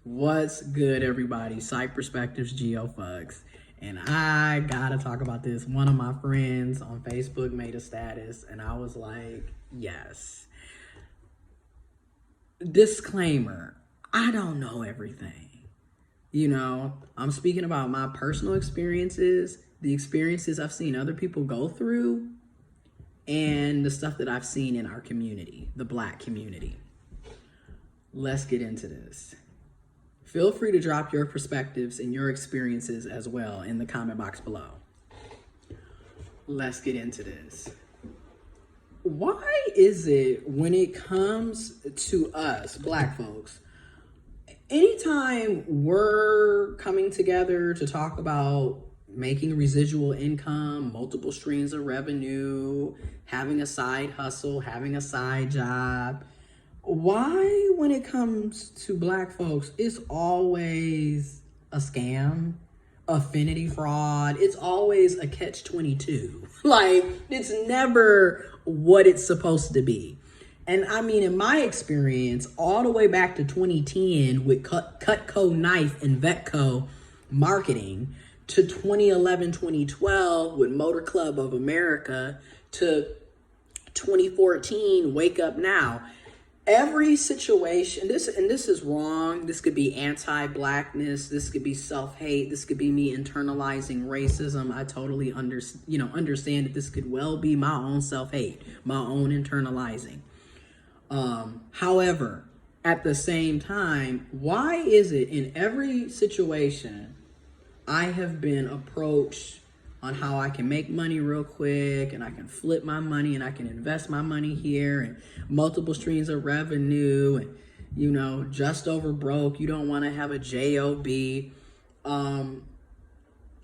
What's good, everybody? Psych Perspectives, giofvcks. And I gotta talk about this. One of my friends on Facebook made a status, and I was like, yes. Disclaimer, I don't know everything. I'm speaking about my personal experiences, the experiences I've seen other people go through, and the stuff that I've seen in our community, the Black community. Let's get into this. Feel free to drop your perspectives and your experiences as well in the comment box below. Let's get into this. Why is it when it comes to us, Black folks, anytime we're coming together to talk about making residual income, multiple streams of revenue, having a side hustle, having a side job, why, when it comes to Black folks, it's always a scam, affinity fraud, it's always a catch-22. Like, it's never what it's supposed to be. And I mean, in my experience, all the way back to 2010 with Cutco Knife and Vetco marketing, to 2011, 2012 with Motor Club of America, to 2014, Wake Up Now. Every situation, this is wrong. This could be anti-Blackness. This could be self-hate. This could be me internalizing racism. I totally understand that this could well be my own self-hate, my own internalizing. However, at the same time, why is it in every situation I have been approached on how I can make money real quick, and I can flip my money, and I can invest my money here, and multiple streams of revenue, and just over broke, you don't want to have a job.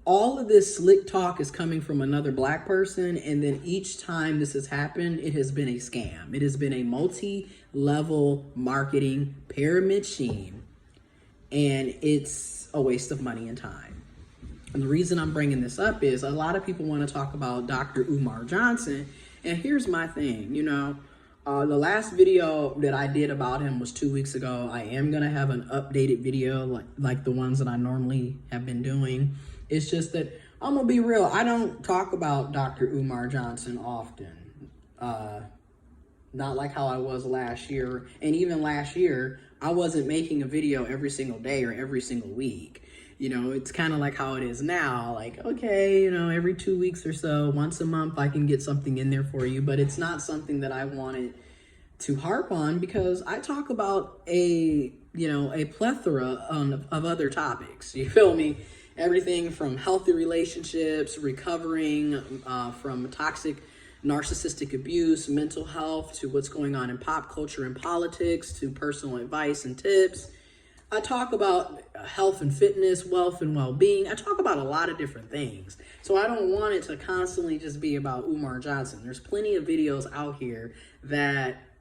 All of this slick talk is coming from another Black person, and then each time this has happened, it has been a scam. It has been a multi-level marketing pyramid scheme, and it's a waste of money and time. And the reason I'm bringing this up is a lot of people want to talk about Dr. Umar Johnson. And here's my thing, the last video that I did about him was 2 weeks ago. I am going to have an updated video like the ones that I normally have been doing. It's just that I'm going to be real. I don't talk about Dr. Umar Johnson often. Not like how I was last year. And even last year, I wasn't making a video every single day or every single week. It's kind of like how it is now. Like, okay, every 2 weeks or so, once a month, I can get something in there for you. But it's not something that I wanted to harp on because I talk about a plethora of other topics. You feel me? Everything from healthy relationships, recovering from toxic narcissistic abuse, mental health, to what's going on in pop culture and politics, to personal advice and tips. I talk about health and fitness, wealth and well-being. I talk about a lot of different things. So I don't want it to constantly just be about Umar Johnson. There's plenty of videos out here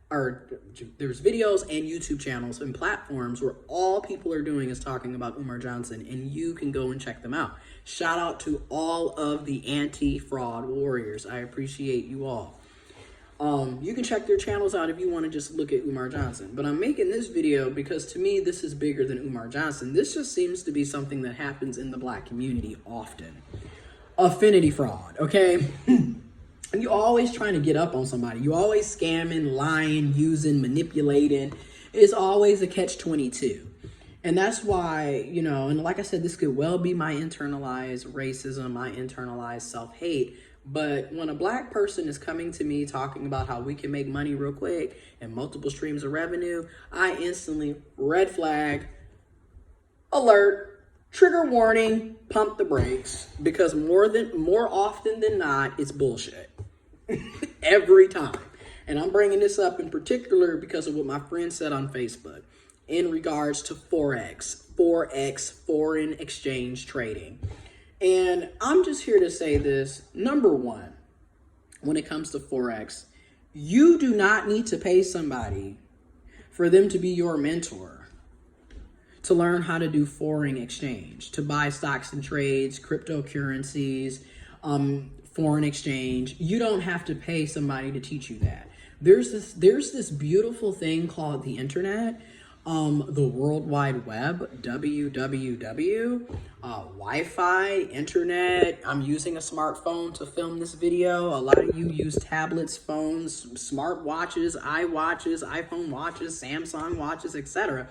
there's videos and YouTube channels and platforms where all people are doing is talking about Umar Johnson, and you can go and check them out. Shout out to all of the anti-fraud warriors. I appreciate you all. You can check their channels out if you want to just look at Umar Johnson. But I'm making this video because to me, this is bigger than Umar Johnson. This just seems to be something that happens in the Black community often. Affinity fraud, okay? You always trying to get up on somebody. You always scamming, lying, using, manipulating. It's always a catch-22. And that's why, and like I said, this could well be my internalized racism, my internalized self-hate. But when a Black person is coming to me talking about how we can make money real quick and multiple streams of revenue, I instantly red flag, alert, trigger warning, pump the brakes, because more often than not, it's bullshit. Every time. And I'm bringing this up in particular because of what my friend said on Facebook in regards to Forex, foreign exchange trading. And I'm just here to say this. Number one, when it comes to Forex, you do not need to pay somebody for them to be your mentor to learn how to do foreign exchange, to buy stocks and trades, cryptocurrencies, foreign exchange. You don't have to pay somebody to teach you that. There's this beautiful thing called the internet. the World Wide Web, www, Wi-Fi, internet. I'm using a smartphone to film this video. A lot of you use tablets, phones, smart watches, iWatches, iPhone watches, Samsung watches, etc.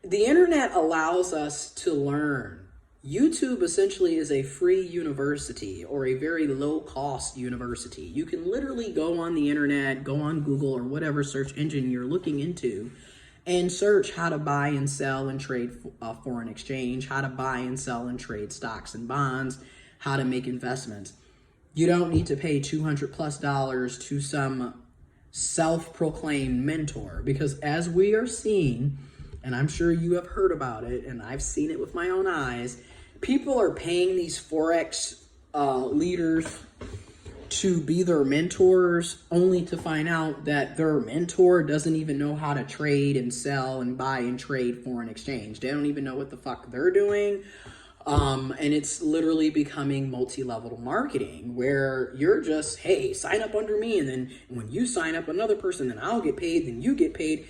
The internet allows us to learn. YouTube essentially is a free university, or a very low-cost university. You can literally go on the internet, go on Google or whatever search engine you're looking into, and search how to buy and sell and trade foreign exchange, how to buy and sell and trade stocks and bonds, how to make investments. You don't need to pay $200+ to some self-proclaimed mentor, because as we are seeing, and I'm sure you have heard about it, and I've seen it with my own eyes, people are paying these Forex leaders to be their mentors, only to find out that their mentor doesn't even know how to trade and sell and buy and trade foreign exchange. They don't even know what the fuck they're doing. And it's literally becoming multi-level marketing, where you're just, hey, sign up under me, and then when you sign up another person, then I'll get paid, then you get paid.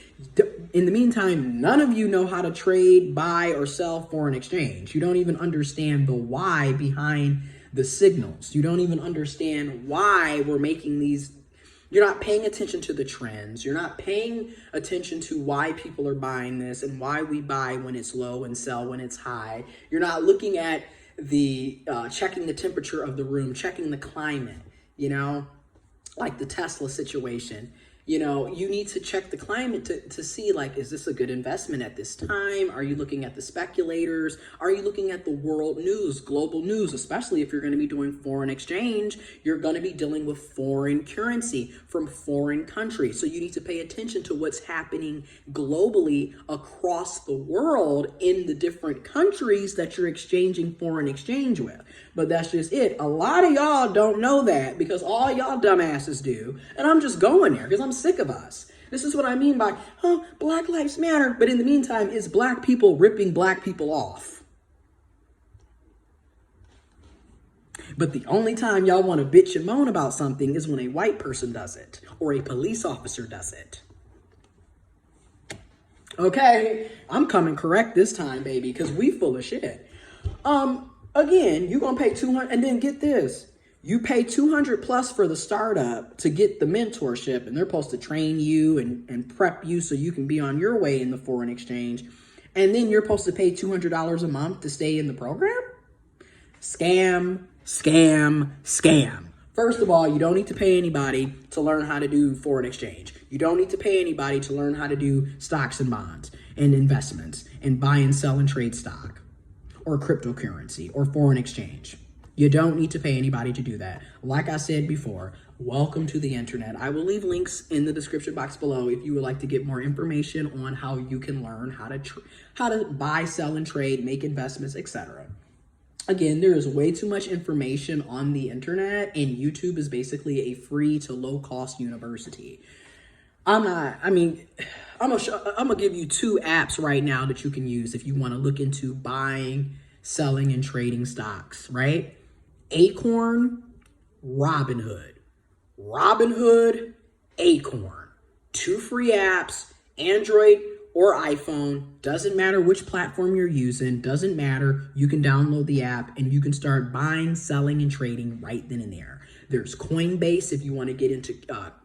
In the meantime, none of you know how to trade, buy, or sell foreign exchange. You don't even understand the why behind the signals. You don't even understand why we're making these. You're not paying attention to the trends. You're not paying attention to why people are buying this and why we buy when it's low and sell when it's high. You're not looking at the checking the temperature of the room, checking the climate, like the Tesla situation. You need to check the climate to see, like, is this a good investment at this time? Are you looking at the speculators? Are you looking at the world news, global news? Especially if you're going to be doing foreign exchange, you're going to be dealing with foreign currency from foreign countries. So you need to pay attention to what's happening globally across the world in the different countries that you're exchanging foreign exchange with. But that's just it. A lot of y'all don't know that, because all y'all dumbasses do. And I'm just going there because I'm sick of us. This is what I mean by, Black Lives Matter. But in the meantime, it's black people ripping black people off. But the only time y'all want to bitch and moan about something is when a white person does it, or a police officer does it. Okay, I'm coming correct this time, baby, because we full of shit. Again, you're going to pay $200, and then get this. You pay $200+ for the startup to get the mentorship, and they're supposed to train you and prep you so you can be on your way in the foreign exchange. And then you're supposed to pay $200 a month to stay in the program? Scam, scam, scam. First of all, you don't need to pay anybody to learn how to do foreign exchange. You don't need to pay anybody to learn how to do stocks and bonds and investments and buy and sell and trade stock, or cryptocurrency, or foreign exchange. You don't need to pay anybody to do that. Like I said before, welcome to the internet. I will leave links in the description box below if you would like to get more information on how you can learn how to buy, sell, and trade, make investments, etc. Again, there is way too much information on the internet, and YouTube is basically a free to low-cost university. I'm gonna give you 2 apps right now that you can use if you want to look into buying, selling, and trading stocks, right? Acorn, Robinhood. Robinhood, Acorn. 2 free apps, Android or iPhone. Doesn't matter which platform you're using. Doesn't matter. You can download the app and you can start buying, selling, and trading right then and there. There's Coinbase if you want to get into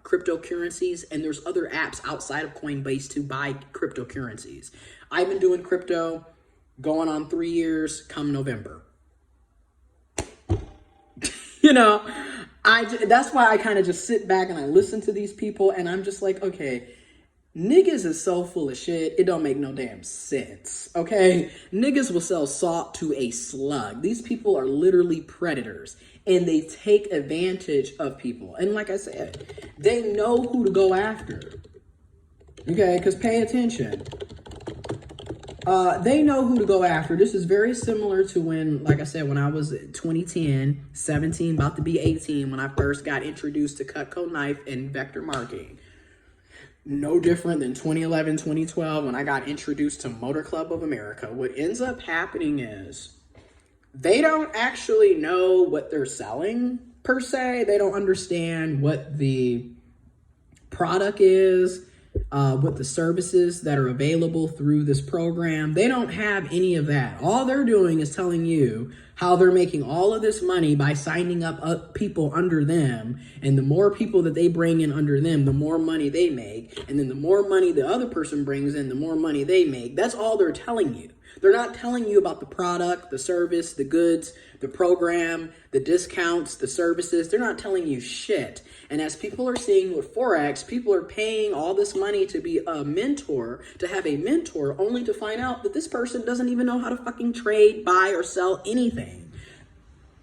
cryptocurrencies, and there's other apps outside of Coinbase to buy cryptocurrencies. I've been doing crypto going on 3 years come November. That's why I kind of just sit back and I listen to these people, and I'm just like, okay, niggas is so full of shit, it don't make no damn sense, okay? Niggas will sell salt to a slug. These people are literally predators, and they take advantage of people. And like I said, they know who to go after, okay? Because pay attention. They know who to go after. This is very similar to when, like I said, when I was 2010, 17, about to be 18, when I first got introduced to Cutco knife and vector marketing. No different than 2011, 2012, when I got introduced to Motor Club of America. What ends up happening is they don't actually know what they're selling, per se. They don't understand what the product is. with the services that are available through this program. They don't have any of that. All they're doing is telling you how they're making all of this money by signing up people under them. And the more people that they bring in under them, the more money they make. And then the more money the other person brings in, the more money they make. That's all they're telling you. They're not telling you about the product, the service, the goods, the program, the discounts, the services. They're not telling you shit. And as people are seeing with Forex, people are paying all this money to be a mentor, to have a mentor, only to find out that this person doesn't even know how to fucking trade, buy, or sell anything.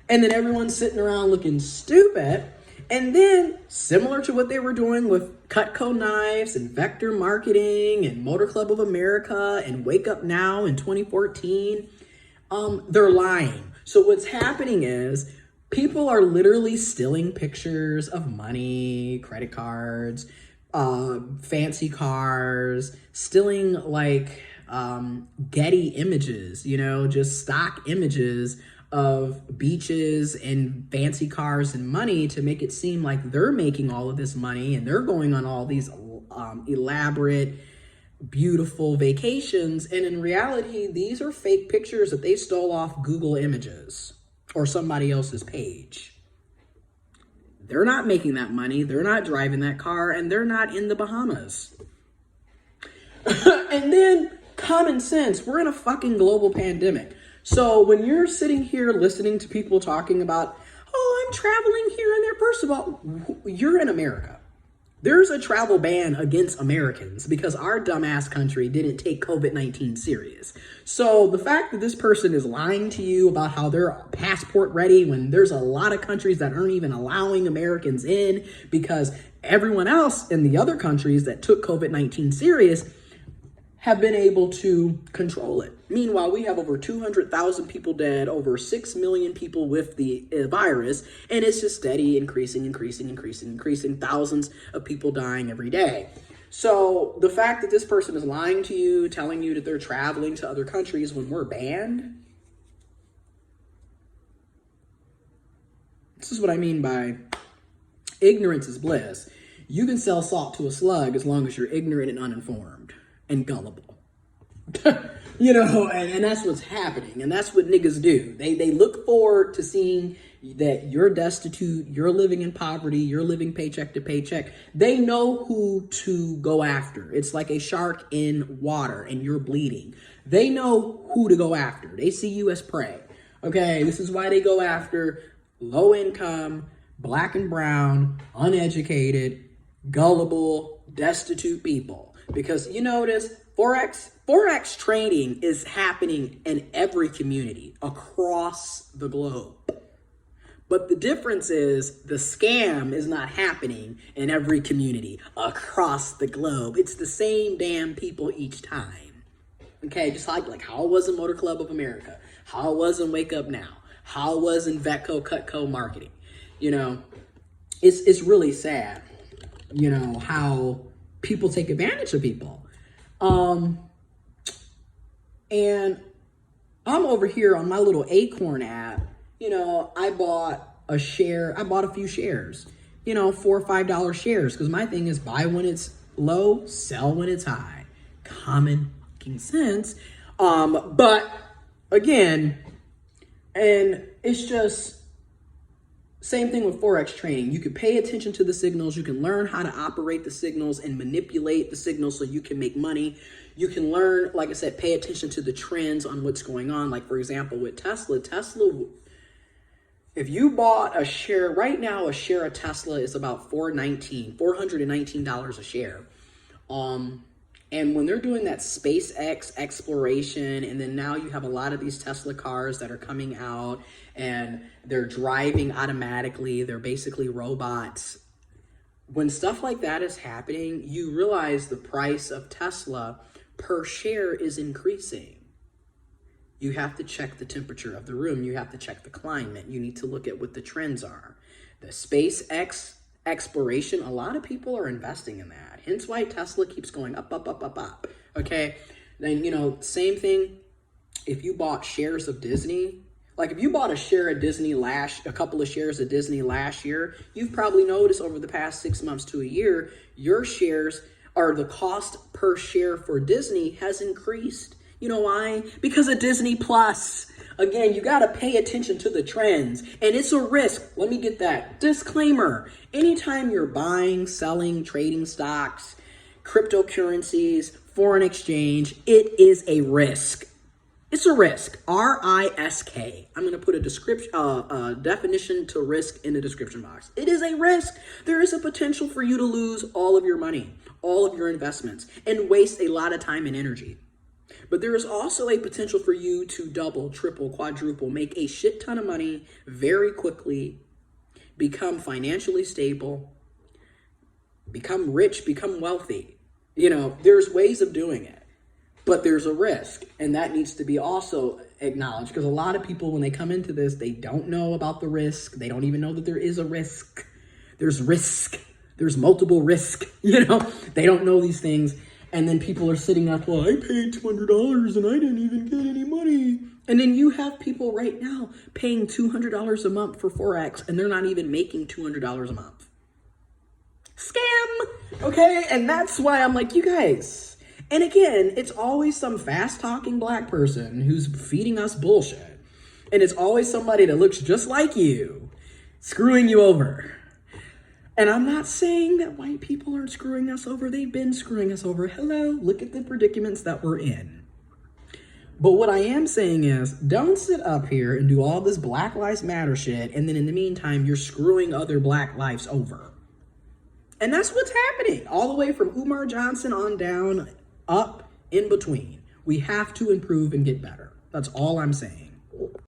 And then everyone's sitting around looking stupid. And then, similar to what they were doing with Cutco Knives and Vector Marketing and Motor Club of America and Wake Up Now in 2014, they're lying. So what's happening is people are literally stealing pictures of money, credit cards, fancy cars, stealing like Getty images, just stock images of beaches and fancy cars and money to make it seem like they're making all of this money and they're going on all these elaborate, beautiful vacations. And in reality, these are fake pictures that they stole off Google Images or somebody else's page. They're not making that money. They're not driving that car, and they're not in the Bahamas. And then common sense. We're in a fucking global pandemic. So when you're sitting here listening to people talking about, oh, I'm traveling here and there, first of all, you're in America. There's a travel ban against Americans because our dumbass country didn't take COVID-19 serious. So the fact that this person is lying to you about how they're passport ready when there's a lot of countries that aren't even allowing Americans in because everyone else in the other countries that took COVID-19 serious have been able to control it. Meanwhile, we have over 200,000 people dead, over 6 million people with the virus, and it's just steady increasing, thousands of people dying every day. So the fact that this person is lying to you, telling you that they're traveling to other countries when we're banned, this is what I mean by ignorance is bliss. You can sell salt to a slug as long as you're ignorant and uninformed and gullible. And that's what's happening. And that's what niggas do. They look forward to seeing that you're destitute, you're living in poverty, you're living paycheck to paycheck. They know who to go after. It's like a shark in water and you're bleeding. They know who to go after. They see you as prey. Okay, this is why they go after low income, black and brown, uneducated, gullible, destitute people. Because you notice Forex trading is happening in every community across the globe. But the difference is the scam is not happening in every community across the globe. It's the same damn people each time. Okay, just like how it was in Motor Club of America, how it was in Wake Up Now, how it was in Cutco Marketing. It's really sad, how people take advantage of people. And I'm over here on my little Acorn app. I bought a few shares, $4 or $5 shares. Because my thing is buy when it's low, sell when it's high. Common fucking sense. But again, and it's just same thing with Forex trading. You can pay attention to the signals. You can learn how to operate the signals and manipulate the signals so you can make money. You can learn, like I said, pay attention to the trends on what's going on. Like, for example, with Tesla, if you bought a share, right now a share of Tesla is about $419 a share. And when they're doing that SpaceX exploration, and then now you have a lot of these Tesla cars that are coming out and they're driving automatically, they're basically robots. When stuff like that is happening, you realize the price of Tesla per share is increasing. You have to check the temperature of the room. You have to check the climate. You need to look at what the trends are. The SpaceX exploration, a lot of people are investing in that. Hence why Tesla keeps going up. Okay? Then, same thing if you bought shares of Disney. Like if you bought a share of Disney a couple of shares of Disney last year, you've probably noticed over the past 6 months to a year, your shares or the cost per share for Disney has increased. You know why? Because of Disney Plus. Again, you got to pay attention to the trends, and it's a risk. Let me get that disclaimer. Anytime you're buying, selling, trading stocks, cryptocurrencies, foreign exchange, it is a risk. It's a risk. R-I-S-K. I'm going to put a definition to risk in the description box. It is a risk. There is a potential for you to lose all of your money, all of your investments, and waste a lot of time and energy. But there is also a potential for you to double, triple, quadruple, make a shit ton of money very quickly, become financially stable, become rich, become wealthy. You know, there's ways of doing it, but there's a risk, and that needs to be also acknowledged, because a lot of people, when they come into this, they don't know about the risk. They don't even know that there is a risk. There's risk. There's multiple risk. You know, they don't know these things. And then people are sitting up, well, I paid $200 and I didn't even get any money. And then you have people right now paying $200 a month for Forex, and they're not even making $200 a month. Scam! Okay? And that's why I'm like, you guys. And again, it's always some fast-talking black person who's feeding us bullshit. And it's always somebody that looks just like you, screwing you over. And I'm not saying that white people aren't screwing us over. They've been screwing us over. Hello, look at the predicaments that we're in. But what I am saying is, don't sit up here and do all this Black Lives Matter shit, and then in the meantime, you're screwing other black lives over. And that's what's happening, all the way from Umar Johnson on down, up, in between. We have to improve and get better. That's all I'm saying.